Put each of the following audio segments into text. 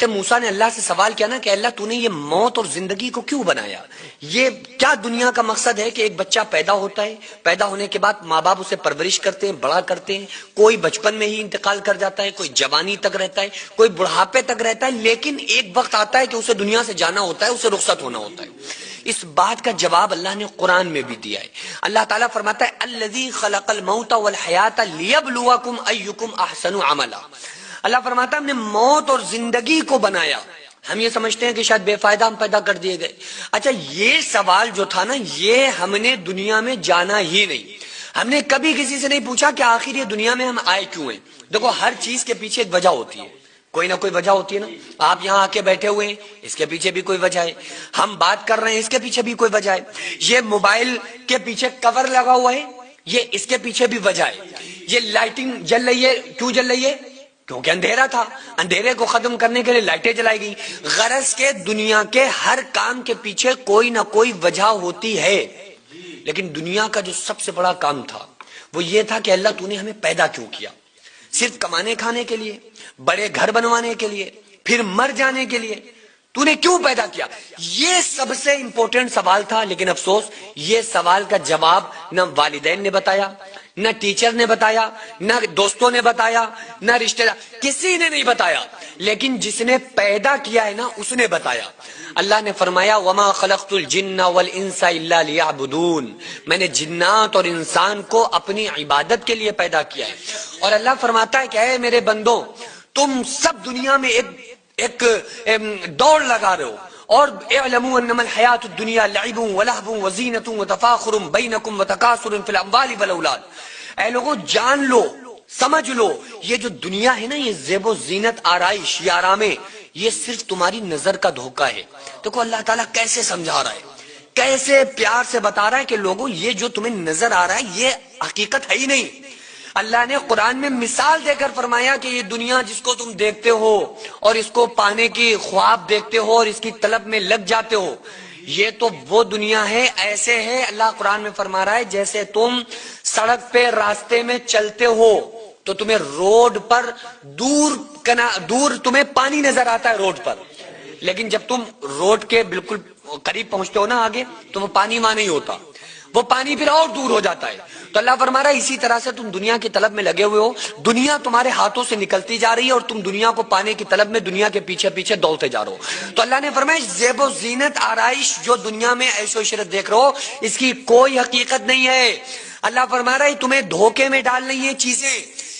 حضرت موسیٰ نے اللہ سے سوال کیا نا کہ اللہ تو نے یہ موت اور زندگی کو کیوں بنایا؟ یہ کیا دنیا کا مقصد ہے کہ ایک بچہ پیدا ہوتا ہے، پیدا ہونے کے بعد ماں باپ اسے پرورش کرتے ہیں، بڑا کرتے ہیں، کوئی بچپن میں ہی انتقال کر جاتا ہے، کوئی جوانی تک رہتا ہے، کوئی بڑھاپے تک رہتا ہے، لیکن ایک وقت آتا ہے کہ اسے دنیا سے جانا ہوتا ہے، اسے رخصت ہونا ہوتا ہے۔ اس بات کا جواب اللہ نے قرآن میں بھی دیا ہے۔ اللہ تعالیٰ فرماتا ہے الذی خلق الموت والحیات لیبلوکم ایکم احسن عملا۔ اللہ فرماتا ہے ہم نے موت اور زندگی کو بنایا۔ ہم یہ سمجھتے ہیں کہ شاید بے فائدہ ہم پیدا کر دیے گئے۔ اچھا یہ سوال جو تھا نا، یہ ہم نے دنیا میں جانا ہی نہیں۔ ہم نے کبھی کسی سے نہیں پوچھا کہ آخر یہ دنیا میں ہم آئے کیوں ہیں۔ دیکھو ہر چیز کے پیچھے ایک وجہ ہوتی ہے، کوئی نہ کوئی وجہ ہوتی ہے نا۔ آپ یہاں آ کے بیٹھے ہوئے ہیں، اس کے پیچھے بھی کوئی وجہ ہے۔ ہم بات کر رہے ہیں، اس کے پیچھے بھی کوئی وجہ ہے۔ یہ موبائل کے پیچھے کور لگا ہوا ہے، یہ اس کے پیچھے بھی وجہ ہے۔ یہ لائٹنگ جل رہی ہے، کیوں جل رہی ہے؟ کیونکہ اندھیرا تھا، اندھیرے کو ختم کرنے کے لیے لائٹیں جلائی گئی۔ غرض کے دنیا کے ہر کام کے پیچھے کوئی نہ کوئی وجہ ہوتی ہے، لیکن دنیا کا جو سب سے بڑا کام تھا وہ یہ تھا کہ اللہ تو نے ہمیں پیدا کیوں کیا؟ صرف کمانے کھانے کے لیے، بڑے گھر بنوانے کے لیے، پھر مر جانے کے لیے؟ تو نے کیوں پیدا کیا؟ یہ سب سے امپورٹنٹ سوال تھا، لیکن افسوس یہ سوال کا جواب نہ والدین نے بتایا، نہ ٹیچر نے بتایا، نہ دوستوں نے بتایا، نہ رشتہ دار، کسی نے نہیں بتایا، لیکن جس نے پیدا کیا ہے نا اس نے بتایا۔ اللہ نے فرمایا وما خلقت الجن والانس الا ليعبدون، میں نے جنات اور انسان کو اپنی عبادت کے لیے پیدا کیا ہے۔ اور اللہ فرماتا ہے کہ اے میرے بندوں، تم سب دنیا میں ایک دوڑ لگا رہے ہو، اور اعلموا انما الحیات الدنیا لعب ولہو وزینۃ وتفاخر بینکم وتکاثر فی الاموال والاولاد۔ اے لوگوں جان لو، سمجھ لو، یہ جو دنیا ہے نا، یہ زیب و زینت، آرائش، یہ آرامیں، یہ صرف تمہاری نظر کا دھوکہ ہے۔ دیکھو اللہ تعالیٰ کیسے سمجھا رہا ہے، کیسے پیار سے بتا رہا ہے کہ لوگوں یہ جو تمہیں نظر آ رہا ہے یہ حقیقت ہے ہی نہیں۔ اللہ نے قرآن میں مثال دے کر فرمایا کہ یہ دنیا جس کو تم دیکھتے ہو اور اس کو پانے کی خواب دیکھتے ہو اور اس کی طلب میں لگ جاتے ہو، یہ تو وہ دنیا ہے، ایسے ہے اللہ قرآن میں فرما رہا ہے جیسے تم سڑک پہ راستے میں چلتے ہو تو تمہیں روڈ پر دور تمہیں پانی نظر آتا ہے روڈ پر، لیکن جب تم روڈ کے بالکل قریب پہنچتے ہو نا آگے تو وہ پانی وہاں نہیں ہوتا، وہ پانی پھر اور دور ہو جاتا ہے۔ تو اللہ فرما رہا ہے اسی طرح سے تم دنیا کی طلب میں لگے ہوئے ہو، دنیا تمہارے ہاتھوں سے نکلتی جا رہی ہے اور تم دنیا کو پانے کی طلب میں دنیا کے پیچھے پیچھے دوڑتے جا رہے ہو۔ تو اللہ نے فرمایا زیب و زینت، آرائش جو دنیا میں عیش و عشرت دیکھ رہے ہو، اس کی کوئی حقیقت نہیں ہے۔ اللہ فرما رہا ہے تمہیں دھوکے میں ڈالنی یہ چیزیں،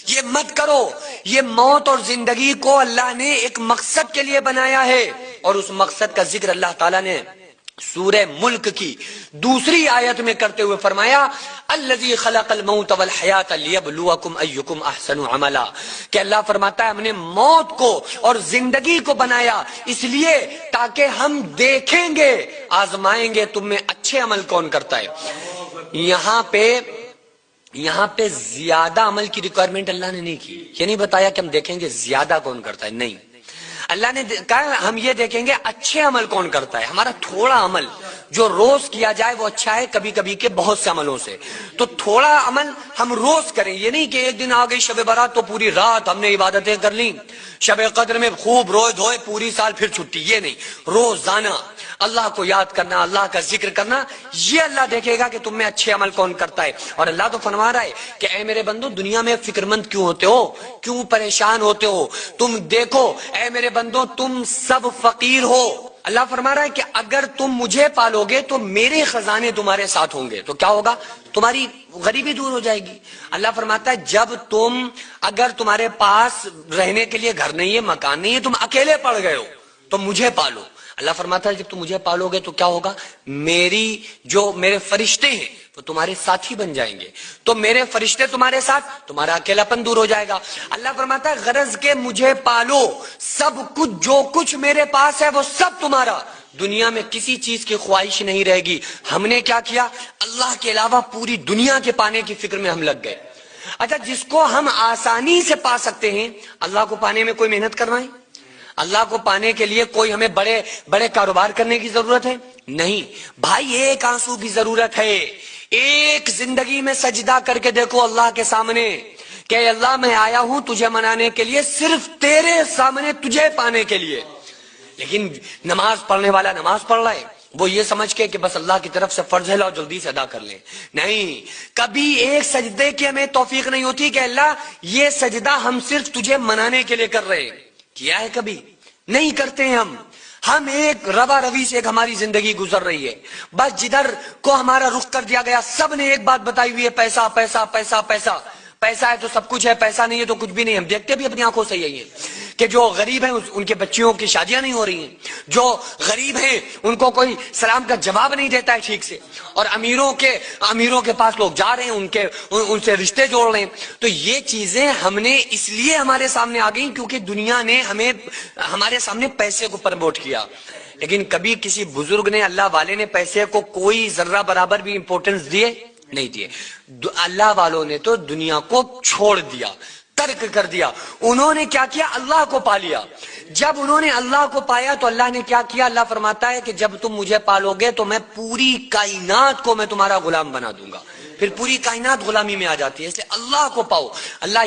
یہ مت کرو۔ یہ موت اور زندگی کو اللہ نے ایک مقصد کے لیے بنایا ہے، اور اس مقصد کا ذکر اللہ تعالیٰ نے سورہ ملک کی دوسری آیت میں کرتے ہوئے فرمایا الذی خلق الموت والحیات لیبلوکم ایکم احسن عملا، کہ اللہ فرماتا ہے ہم نے موت کو اور زندگی کو بنایا اس لیے تاکہ ہم دیکھیں گے، آزمائیں گے تم میں اچھے عمل کون کرتا ہے۔ یہاں پہ زیادہ عمل کی ریکوائرمنٹ اللہ نے نہیں کی، یہ نہیں بتایا کہ ہم دیکھیں گے زیادہ کون کرتا ہے، نہیں، اللہ نے کہا ہم یہ دیکھیں گے اچھے عمل کون کرتا ہے۔ ہمارا تھوڑا عمل جو روز کیا جائے وہ اچھا ہے، کبھی کبھی کے بہت سے عملوں سے، تو تھوڑا عمل ہم روز کریں، یہ نہیں کہ ایک دن آ گئی شب برات تو پوری رات ہم نے عبادتیں کر لیں، شب قدر میں خوب روئے دھوئے پوری سال پھر چھٹی، یہ نہیں، روزانہ اللہ کو یاد کرنا، اللہ کا ذکر کرنا، یہ اللہ دیکھے گا کہ تم میں اچھے عمل کون کرتا ہے۔ اور اللہ تو فرما رہا ہے کہ اے میرے بندو دنیا میں فکر مند کیوں ہوتے ہو، کیوں پریشان ہوتے ہو؟ تم دیکھو اے میرے بندو تم سب فقیر ہو۔ اللہ فرما رہا ہے کہ اگر تم مجھے پالو گے تو میرے خزانے تمہارے ساتھ ہوں گے، تو کیا ہوگا؟ تمہاری غریبی دور ہو جائے گی۔ اللہ فرماتا ہے جب اگر تمہارے پاس رہنے کے لیے گھر نہیں ہے، مکان نہیں ہے، تم اکیلے پڑ گئے ہو تو مجھے پالو۔ اللہ فرماتا ہے جب تم مجھے پالو گے تو کیا ہوگا؟ میرے فرشتے ہیں وہ تمہارے ساتھی بن جائیں گے، تو میرے فرشتے تمہارے ساتھ، تمہارا اکیلاپن دور ہو جائے گا۔ اللہ فرماتا ہے غرض کے مجھے پالو، سب کچھ جو کچھ میرے پاس ہے وہ سب تمہارا، دنیا میں کسی چیز کی خواہش نہیں رہے گی۔ ہم نے کیا کیا؟ اللہ کے علاوہ پوری دنیا کے پانے کی فکر میں ہم لگ گئے۔ اچھا جس کو ہم آسانی سے پا سکتے ہیں، اللہ کو پانے میں کوئی محنت کروائیں؟ اللہ کو پانے کے لیے کوئی ہمیں بڑے بڑے کاروبار کرنے کی ضرورت ہے؟ نہیں بھائی، ایک آنسو کی ضرورت ہے، ایک زندگی میں سجدہ کر کے دیکھو اللہ کے سامنے کہ اللہ میں آیا ہوں تجھے منانے کے لیے، صرف تیرے سامنے تجھے پانے کے لیے. لیکن نماز پڑھنے والا نماز پڑھ رہا ہے، وہ یہ سمجھ کے کہ بس اللہ کی طرف سے فرض ہے، لاؤ جلدی سے ادا کر لیں. نہیں، کبھی ایک سجدے کی ہمیں توفیق نہیں ہوتی کہ اللہ یہ سجدہ ہم صرف تجھے منانے کے لیے کر رہے ہیں. کیا ہے؟ کبھی نہیں کرتے ہیں. ہم ایک روا روی سے ایک ہماری زندگی گزر رہی ہے، بس جدھر کو ہمارا رخ کر دیا گیا سب نے ایک بات بتائی ہوئی ہے، پیسہ پیسہ پیسہ پیسہ. پیسہ ہے تو سب کچھ ہے، پیسہ نہیں ہے تو کچھ بھی نہیں. ہم دیکھتے بھی اپنی آنکھوں سے یہی ہے کہ جو غریب ہیں ان کے بچیوں کی شادیاں نہیں ہو رہی ہیں، جو غریب ہیں ان کو کوئی سلام کا جواب نہیں دیتا ہے ٹھیک سے، اور امیروں کے پاس لوگ جا رہے ہیں، ان سے رشتے جوڑ رہے ہیں. تو یہ چیزیں ہم نے اس لیے ہمارے سامنے آ گئی کیونکہ دنیا نے ہمارے سامنے پیسے کو پروموٹ کیا. لیکن کبھی کسی بزرگ نے، اللہ والے نے پیسے کو کوئی ذرہ برابر بھی امپورٹنس دیے نہیں دیے. اللہ والوں نے تو دنیا کو چھوڑ دیا، ترک کر دیا. انہوں نے کیا کیا؟ اللہ کو پا لیا. جب انہوں نے اللہ کو پایا تو اللہ نے کیا کیا؟ اللہ فرماتا ہے کہ جب تم مجھے پالو گے تو میں پوری کائنات کو میں تمہارا غلام بنا دوں گا. پھر پوری کائنات غلامی میں آ جاتی ہے. اس لیے اللہ کو پاؤ. اللہ